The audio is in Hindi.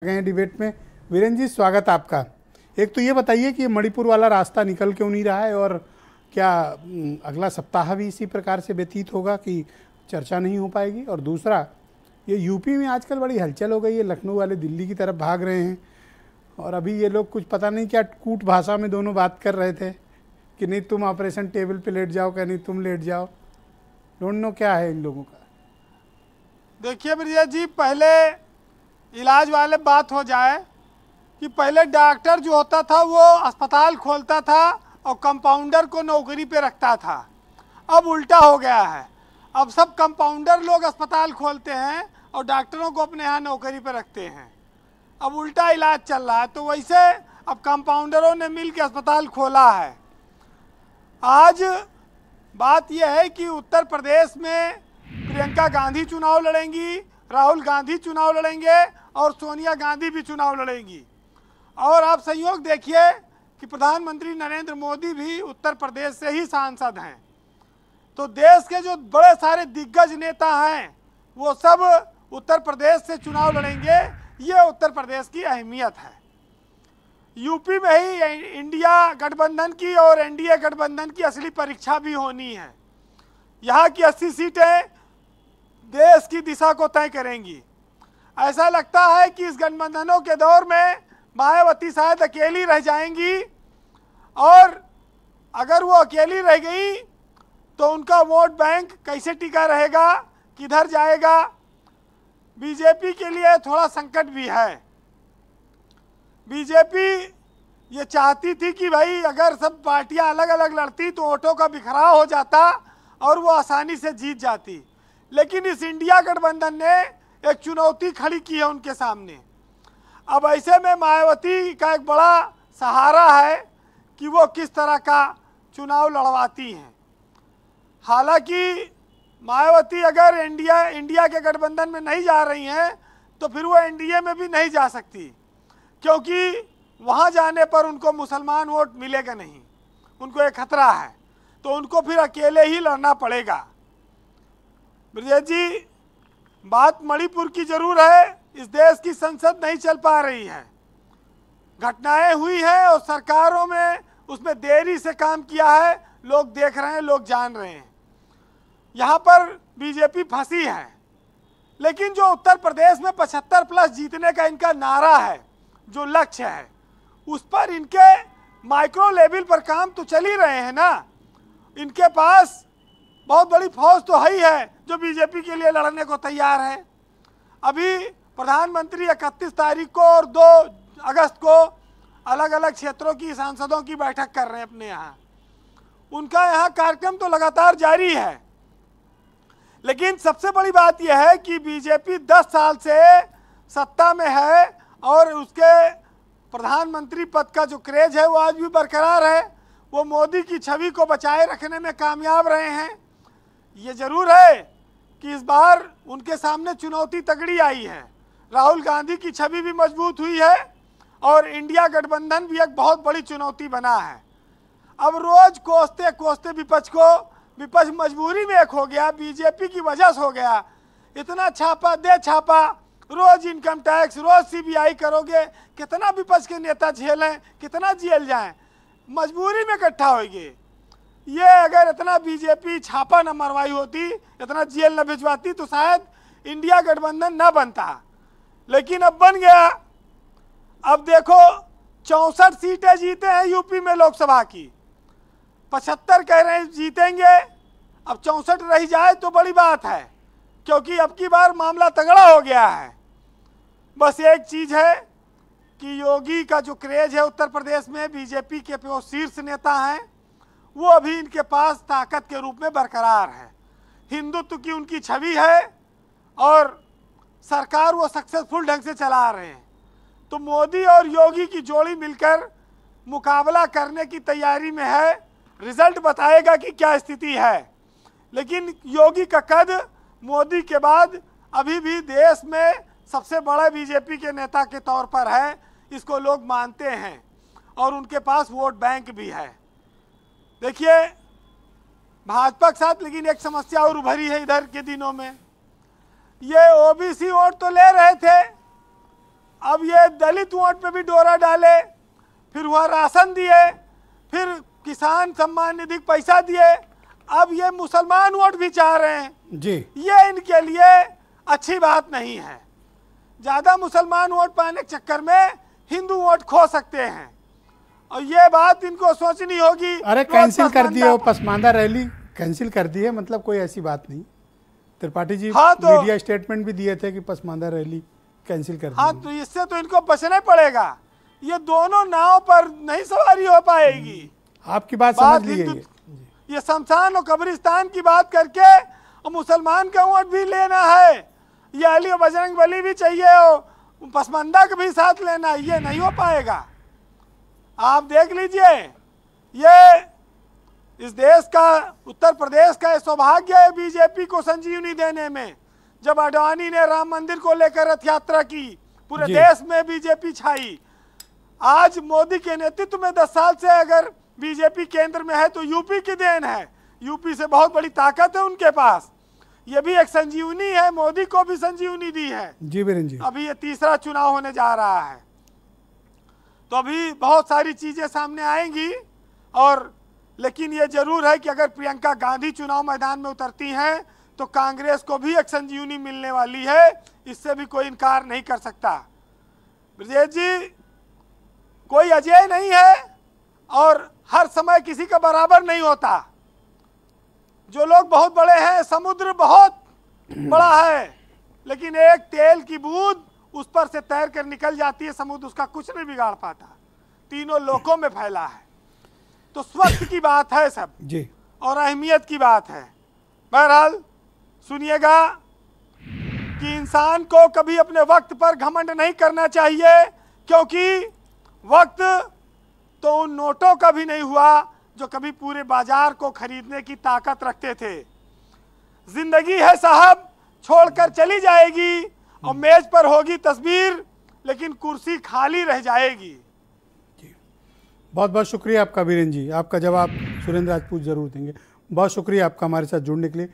गए डिबेट में। वीरेंद्र जी, स्वागत आपका। एक तो ये बताइए कि मणिपुर वाला रास्ता निकल क्यों नहीं रहा है, और क्या अगला सप्ताह भी इसी प्रकार से व्यतीत होगा कि चर्चा नहीं हो पाएगी? और दूसरा, ये यूपी में आजकल बड़ी हलचल हो गई है, लखनऊ वाले दिल्ली की तरफ भाग रहे हैं, और अभी ये लोग कुछ पता नहीं क्या कूट भाषा में दोनों बात कर रहे थे कि नहीं तुम ऑपरेशन टेबल पे लेट जाओ, क्या नहीं तुम लेट जाओ। डोंट नो क्या है इन लोगों का। देखिए ब्रिजेश जी, पहले इलाज वाले बात हो जाए कि पहले डॉक्टर जो होता था वो अस्पताल खोलता था और कंपाउंडर को नौकरी पे रखता था। अब उल्टा हो गया है, अब सब कंपाउंडर लोग अस्पताल खोलते हैं और डॉक्टरों को अपने यहाँ नौकरी पे रखते हैं। अब उल्टा इलाज चल रहा है। तो वैसे अब कंपाउंडरों ने मिल के अस्पताल खोला है। आज बात यह है कि उत्तर प्रदेश में प्रियंका गांधी चुनाव लड़ेंगी, राहुल गांधी चुनाव लड़ेंगे और सोनिया गांधी भी चुनाव लड़ेंगी। और आप संयोग देखिए कि प्रधानमंत्री नरेंद्र मोदी भी उत्तर प्रदेश से ही सांसद हैं। तो देश के जो बड़े सारे दिग्गज नेता हैं वो सब उत्तर प्रदेश से चुनाव लड़ेंगे। ये उत्तर प्रदेश की अहमियत है। यूपी में ही इंडिया गठबंधन की और एनडीए गठबंधन की असली परीक्षा भी होनी है। यहाँ की 80 सीटें देश की दिशा को तय करेंगी। ऐसा लगता है कि इस गठबंधनों के दौर में मायावती शायद अकेली रह जाएंगी, और अगर वो अकेली रह गई तो उनका वोट बैंक कैसे टिका रहेगा, किधर जाएगा। बीजेपी के लिए थोड़ा संकट भी है। बीजेपी ये चाहती थी कि भाई अगर सब पार्टियां अलग अलग लड़ती तो वोटों का बिखराव हो जाता और वो आसानी से जीत जाती, लेकिन इस इंडिया गठबंधन ने एक चुनौती खड़ी की है उनके सामने। अब ऐसे में मायावती का एक बड़ा सहारा है कि वो किस तरह का चुनाव लड़वाती हैं। हालांकि मायावती अगर इंडिया के गठबंधन में नहीं जा रही हैं तो फिर वो एनडीए में भी नहीं जा सकती, क्योंकि वहाँ जाने पर उनको मुसलमान वोट मिलेगा नहीं, उनको एक खतरा है। तो उनको फिर अकेले ही लड़ना पड़ेगा। ब्रिजेश जी, बात मणिपुर की जरूर है। इस देश की संसद नहीं चल पा रही है, घटनाएं हुई हैं और सरकारों में उसमें देरी से काम किया है। लोग देख रहे हैं, लोग जान रहे हैं। यहाँ पर बीजेपी फंसी है, लेकिन जो उत्तर प्रदेश में 75+ जीतने का इनका नारा है, जो लक्ष्य है, उस पर इनके माइक्रो लेवल पर काम तो चल ही रहे हैं ना। इनके पास बहुत बड़ी फौज तो है ही है जो बीजेपी के लिए लड़ने को तैयार है। अभी प्रधानमंत्री 31 तारीख को और 2 अगस्त को अलग अलग क्षेत्रों की सांसदों की बैठक कर रहे हैं अपने यहाँ। उनका यहाँ कार्यक्रम तो लगातार जारी है, लेकिन सबसे बड़ी बात यह है कि बीजेपी 10 साल से सत्ता में है और उसके प्रधानमंत्री पद का जो क्रेज है वो आज भी बरकरार है। वो मोदी की छवि को बचाए रखने में कामयाब रहे हैं। ये जरूर है कि इस बार उनके सामने चुनौती तगड़ी आई है। राहुल गांधी की छवि भी मजबूत हुई है और इंडिया गठबंधन भी एक बहुत बड़ी चुनौती बना है। अब रोज कोसते कोसते विपक्ष मजबूरी में एक हो गया, बीजेपी की वजह से हो गया। इतना छापा दे छापा, रोज इनकम टैक्स, रोज सीबीआई करोगे, कितना विपक्ष के नेता झेलें, कितना जेल जाएं, मजबूरी में इकट्ठा होगी। ये अगर इतना बीजेपी छापा न मरवाई होती, इतना जेल न भिजवाती, तो शायद इंडिया गठबंधन न बनता, लेकिन अब बन गया। अब देखो 64 सीटें जीते हैं यूपी में लोकसभा की, 75 कह रहे हैं जीतेंगे। अब 64 रह जाए तो बड़ी बात है, क्योंकि अब की बार मामला तगड़ा हो गया है। बस एक चीज है कि योगी का जो क्रेज है उत्तर प्रदेश में, बीजेपी के वो शीर्ष नेता हैं, वो अभी इनके पास ताकत के रूप में बरकरार है। हिंदुत्व की उनकी छवि है और सरकार वो सक्सेसफुल ढंग से चला रहे हैं। तो मोदी और योगी की जोड़ी मिलकर मुकाबला करने की तैयारी में है। रिजल्ट बताएगा कि क्या स्थिति है, लेकिन योगी का कद मोदी के बाद अभी भी देश में सबसे बड़े बीजेपी के नेता के तौर पर है। इसको लोग मानते हैं और उनके पास वोट बैंक भी है। देखिए भाजपा के साथ लेकिन एक समस्या और उभरी है इधर के दिनों में। ये ओबीसी वोट तो ले रहे थे, अब ये दलित वोट पे भी डोरा डाले, फिर वहाँ राशन दिए, फिर किसान सम्मान निधि पैसा दिए, अब ये मुसलमान वोट भी चाह रहे हैं जी। ये इनके लिए अच्छी बात नहीं है। ज़्यादा मुसलमान वोट पाने के चक्कर में हिंदू वोट खो सकते हैं और ये बात इनको सोचनी होगी। अरे कैंसिल कर दिए, वो पसमानदा रैली कैंसिल कर दी है, मतलब कोई ऐसी बात नहीं। त्रिपाठी जी हाँ, तो मीडिया स्टेटमेंट भी दिए थे कि पसमानदा रैली कैंसिल कर दी। हाँ, तो इससे तो इनको बचना पड़ेगा। ये दोनों नाव पर नहीं सवारी हो पाएगी। आपकी बात समझ ली है। ये शमशान और कब्रिस्तान की बात करके और मुसलमान का वोट भी लेना है, ये अली और बजरंग बली भी चाहिए और पसमानदा का भी साथ लेना, ये नहीं हो पाएगा। आप देख लीजिए, ये इस देश का, उत्तर प्रदेश का सौभाग्य है बीजेपी को संजीवनी देने में। जब अडवाणी ने राम मंदिर को लेकर रथ यात्रा की, पूरे देश में बीजेपी छाई। आज मोदी के नेतृत्व में 10 साल से अगर बीजेपी केंद्र में है तो यूपी की देन है। यूपी से बहुत बड़ी ताकत है उनके पास। ये भी एक संजीवनी है, मोदी को भी संजीवनी दी है। जी वीरेंद्र जी, अभी ये तीसरा चुनाव होने जा रहा है, तो अभी बहुत सारी चीजें सामने आएंगी। और लेकिन ये जरूर है कि अगर प्रियंका गांधी चुनाव मैदान में उतरती हैं तो कांग्रेस को भी एक संजीवनी मिलने वाली है, इससे भी कोई इनकार नहीं कर सकता। ब्रजेश जी, कोई अजय नहीं है और हर समय किसी का बराबर नहीं होता। जो लोग बहुत बड़े हैं, समुद्र बहुत बड़ा है, लेकिन एक तेल की बूंद उस पर से तैर कर निकल जाती है, समुद्र उसका कुछ नहीं बिगाड़ पाता। तीनों लोकों में फैला है। तो स्वच्छ की बात है सब जी, और अहमियत की बात है। बहरहाल सुनिएगा कि इंसान को कभी अपने वक्त पर घमंड नहीं करना चाहिए, क्योंकि वक्त तो उन नोटों का भी नहीं हुआ जो कभी पूरे बाजार को खरीदने की ताकत रखते थे। जिंदगी है साहब, छोड़कर चली जाएगी और मेज पर होगी तस्वीर, लेकिन कुर्सी खाली रह जाएगी। बहुत बहुत शुक्रिया आपका वीरेंद्र जी। आपका जवाब सुरेंद्र राजपूत जरूर देंगे। बहुत शुक्रिया आपका हमारे साथ जुड़ने के लिए।